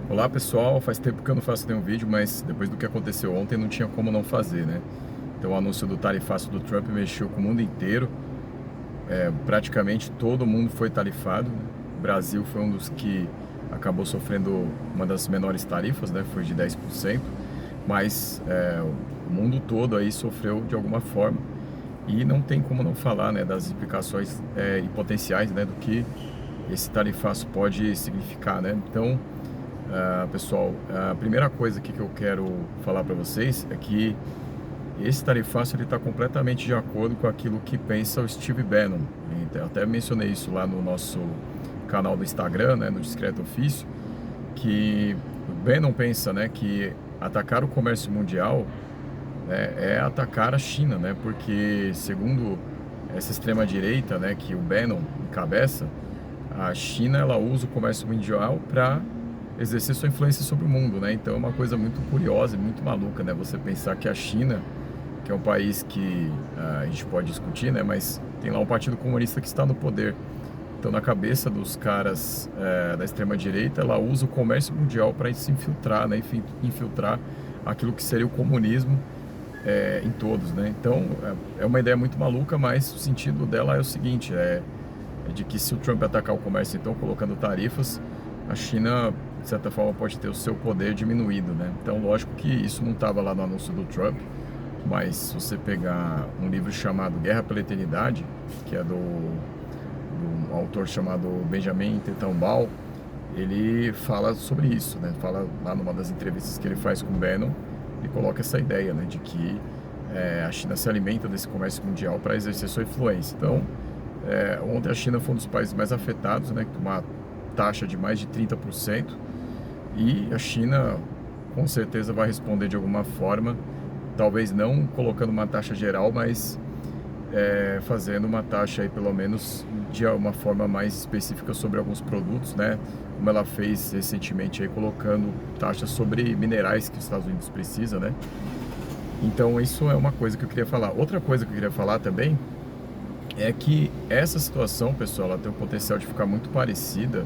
Olá pessoal, faz tempo que eu não faço nenhum vídeo, mas depois do que aconteceu ontem não tinha como não fazer, né? Então o anúncio do tarifaço do Trump mexeu com o mundo inteiro, praticamente todo mundo foi tarifado, né? O Brasil foi um dos que acabou sofrendo uma das menores tarifas, né? Foi de 10%, mas o mundo todo aí sofreu de alguma forma e não tem como não falar, né, das implicações e potenciais, né, do que esse tarifaço pode significar, né? Então, pessoal, a primeira coisa aqui que eu quero falar para vocês é que esse tarifaço está completamente de acordo com aquilo que pensa o Steve Bannon. Eu até mencionei isso lá no nosso canal do Instagram, né, no Discreto Ofício, que o Bannon pensa, né, que atacar o comércio mundial, né, é atacar a China, né, porque segundo essa extrema-direita, né, que o Bannon encabeça, a China ela usa o comércio mundial para exercer sua influência sobre o mundo, né? Então é uma coisa muito curiosa e muito maluca, né? Você pensar que a China, que é um país que a gente pode discutir, né? Mas tem lá um partido comunista que está no poder. Então na cabeça dos caras da extrema direita, ela usa o comércio mundial para se infiltrar, né? Infiltrar aquilo que seria o comunismo em todos, né? Então é uma ideia muito maluca, mas o sentido dela é o seguinte, é de que se o Trump atacar o comércio, então, colocando tarifas, a China, de certa forma, pode ter o seu poder diminuído, né? Então, lógico que isso não estava lá no anúncio do Trump, mas se você pegar um livro chamado Guerra pela Eternidade, que é do autor chamado Benjamin Teitelbaum, ele fala sobre isso, né? Fala lá numa das entrevistas que ele faz com o Bannon, ele coloca essa ideia, né, de que a China se alimenta desse comércio mundial para exercer sua influência. Então, ontem a China foi um dos países mais afetados, né, com uma taxa de mais de 30%, e a China com certeza vai responder de alguma forma, talvez não colocando uma taxa geral, mas fazendo uma taxa aí pelo menos de uma forma mais específica sobre alguns produtos, né, como ela fez recentemente aí colocando taxas sobre minerais que os Estados Unidos precisa, né. Então isso é uma coisa que eu queria falar. Outra coisa que eu queria falar também é que essa situação, pessoal, ela tem o potencial de ficar muito parecida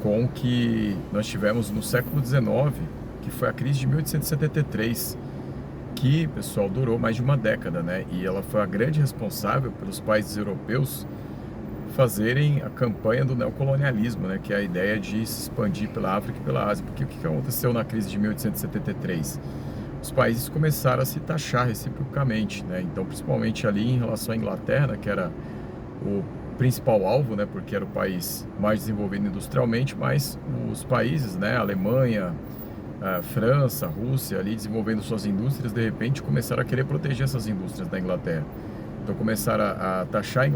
com o que nós tivemos no século XIX, que foi a crise de 1873, que, pessoal, durou mais de uma década, né? E ela foi a grande responsável pelos países europeus fazerem a campanha do neocolonialismo, né? Que é a ideia de se expandir pela África e pela Ásia. Porque o que aconteceu na crise de 1873? Os países começaram a se taxar reciprocamente, né? Então, principalmente ali em relação à Inglaterra, né, que era o principal alvo, né, porque era o país mais desenvolvido industrialmente, mas os países, né, Alemanha, a França, a Rússia, ali desenvolvendo suas indústrias, de repente começaram a querer proteger essas indústrias da Inglaterra. Então começaram a taxar a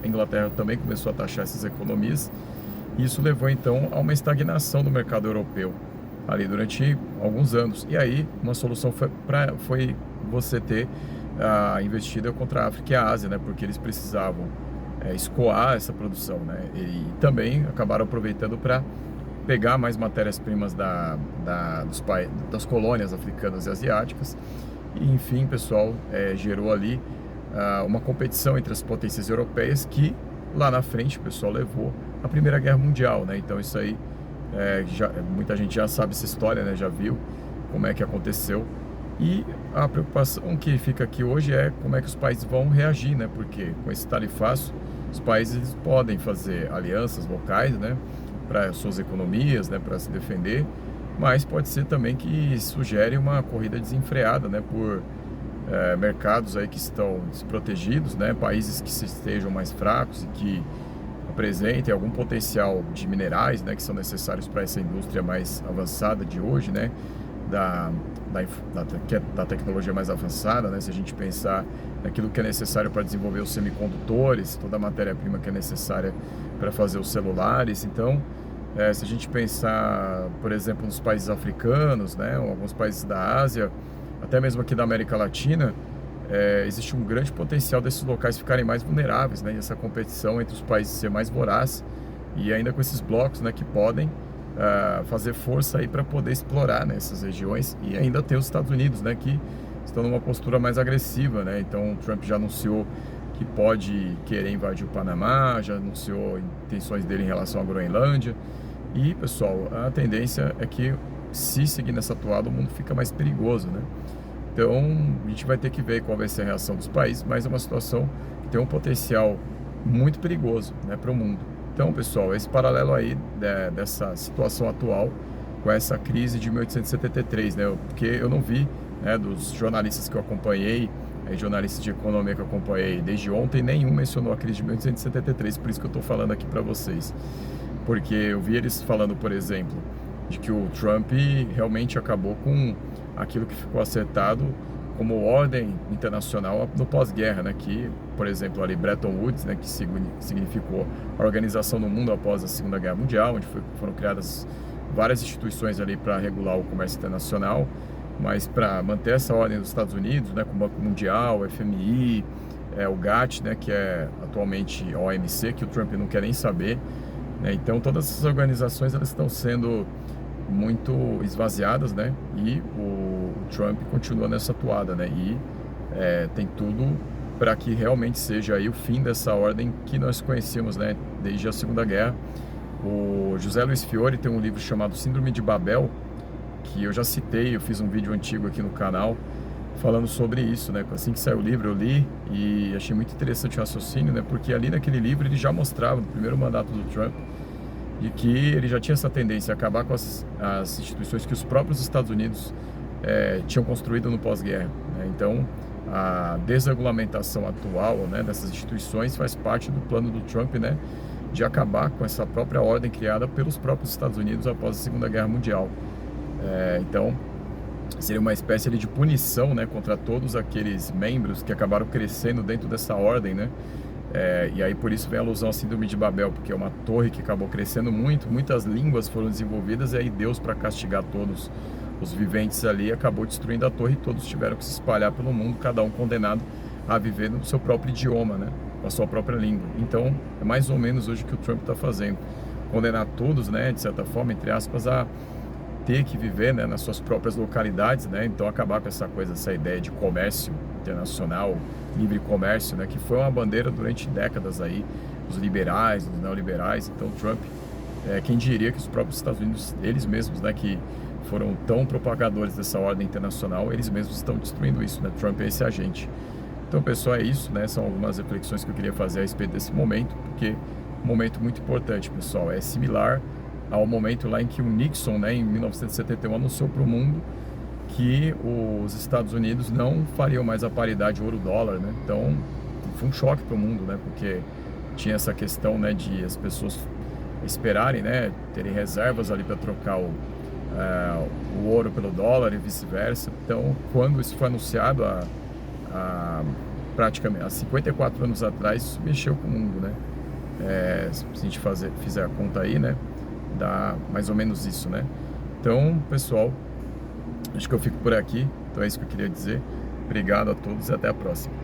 Inglaterra também começou a taxar essas economias, e isso levou então a uma estagnação do mercado europeu ali durante alguns anos. E aí uma solução foi você ter a investida contra a África e a Ásia, né, porque eles precisavam escoar essa produção, né, e também acabaram aproveitando para pegar mais matérias-primas das colônias africanas e asiáticas. E enfim, pessoal, gerou ali uma competição entre as potências europeias que lá na frente, pessoal, levou à Primeira Guerra Mundial, né? Então isso aí muita gente já sabe essa história, né? Já viu como é que aconteceu. E a preocupação que fica aqui hoje é como é que os países vão reagir, né? Porque com esse tarifaço, os países podem fazer alianças locais, né, para suas economias, né, para se defender, mas pode ser também que sugere uma corrida desenfreada, né, por mercados aí que estão desprotegidos, né, países que estejam mais fracos e que apresentem algum potencial de minerais, né, que são necessários para essa indústria mais avançada de hoje, né, da tecnologia mais avançada, né, se a gente pensar naquilo que é necessário para desenvolver os semicondutores, toda a matéria-prima que é necessária para fazer os celulares. Então, se a gente pensar, por exemplo, nos países africanos, né, ou alguns países da Ásia, até mesmo aqui da América Latina, existe um grande potencial desses locais ficarem mais vulneráveis, né? E essa competição entre os países ser mais voraz e ainda com esses blocos, né, que podem fazer força aí para poder explorar, né, essas regiões, e ainda tem os Estados Unidos, né, que estão numa postura mais agressiva, né? Então o Trump já anunciou que pode querer invadir o Panamá, já anunciou intenções dele em relação à Groenlândia. E, pessoal, a tendência é que, se seguir nessa toada, o mundo fica mais perigoso, né? Então, a gente vai ter que ver qual vai ser a reação dos países, mas é uma situação que tem um potencial muito perigoso, né, para o mundo. Então, pessoal, esse paralelo aí dessa situação atual com essa crise de 1873, né? Porque eu não vi, né, dos jornalistas que eu acompanhei, jornalistas de economia que eu acompanhei desde ontem, nenhum mencionou a crise de 1873, por isso que eu estou falando aqui para vocês. Porque eu vi eles falando, por exemplo, de que o Trump realmente acabou com aquilo que ficou acertado como ordem internacional no pós-guerra, né? Que, por exemplo, ali Bretton Woods, né, que significou a organização do mundo após a Segunda Guerra Mundial, onde foram criadas várias instituições ali para regular o comércio internacional, mas para manter essa ordem dos Estados Unidos, né, com o Banco Mundial, o FMI, o GATT, né, que é atualmente a OMC, que o Trump não quer nem saber, né? Então todas essas organizações elas estão sendo muito esvaziadas, né? E o Trump continua nessa toada, né? E tem tudo para que realmente seja aí o fim dessa ordem que nós conhecemos, né, desde a Segunda Guerra. O José Luiz Fiore tem um livro chamado Síndrome de Babel, que eu já citei, eu fiz um vídeo antigo aqui no canal falando sobre isso, né? Assim que saiu o livro eu li e achei muito interessante o raciocínio, né? Porque ali naquele livro ele já mostrava, no primeiro mandato do Trump, de que ele já tinha essa tendência a acabar com as instituições que os próprios Estados Unidos tinham construído no pós-guerra, né? Então, a desregulamentação atual, né, dessas instituições faz parte do plano do Trump, né, de acabar com essa própria ordem criada pelos próprios Estados Unidos após a Segunda Guerra Mundial. Então, seria uma espécie ali de punição, né, contra todos aqueles membros que acabaram crescendo dentro dessa ordem, né? E aí por isso vem a alusão à Síndrome de Babel, porque é uma torre que acabou crescendo muito, muitas línguas foram desenvolvidas, e aí Deus, para castigar todos os viventes ali, acabou destruindo a torre e todos tiveram que se espalhar pelo mundo, cada um condenado a viver no seu próprio idioma, né, com a sua própria língua. Então é mais ou menos hoje o que o Trump está fazendo, condenar todos, né, de certa forma, entre aspas, a ter que viver, né, nas suas próprias localidades, né? Então acabar com essa coisa, essa ideia de comércio internacional, livre comércio, né, que foi uma bandeira durante décadas aí dos liberais, dos neoliberais. Então Trump, quem diria que os próprios Estados Unidos, eles mesmos, né, que foram tão propagadores dessa ordem internacional, eles mesmos estão destruindo isso, né? Trump é esse agente. Então, pessoal, é isso, né? São algumas reflexões que eu queria fazer a respeito desse momento, porque é um momento muito importante, pessoal. É similar ao momento lá em que o Nixon, né, em 1971, anunciou para o mundo que os Estados Unidos não fariam mais a paridade ouro-dólar, né? Então, foi um choque para o mundo, né? Porque tinha essa questão, né, de as pessoas esperarem, né, terem reservas ali para trocar o ouro pelo dólar e vice-versa. Então, quando isso foi anunciado praticamente há 54 anos atrás, isso mexeu com o mundo, né? Se a gente fizer a conta aí, né, dá mais ou menos isso, né? Então, pessoal, acho que eu fico por aqui. Então é isso que eu queria dizer. Obrigado a todos e até a próxima.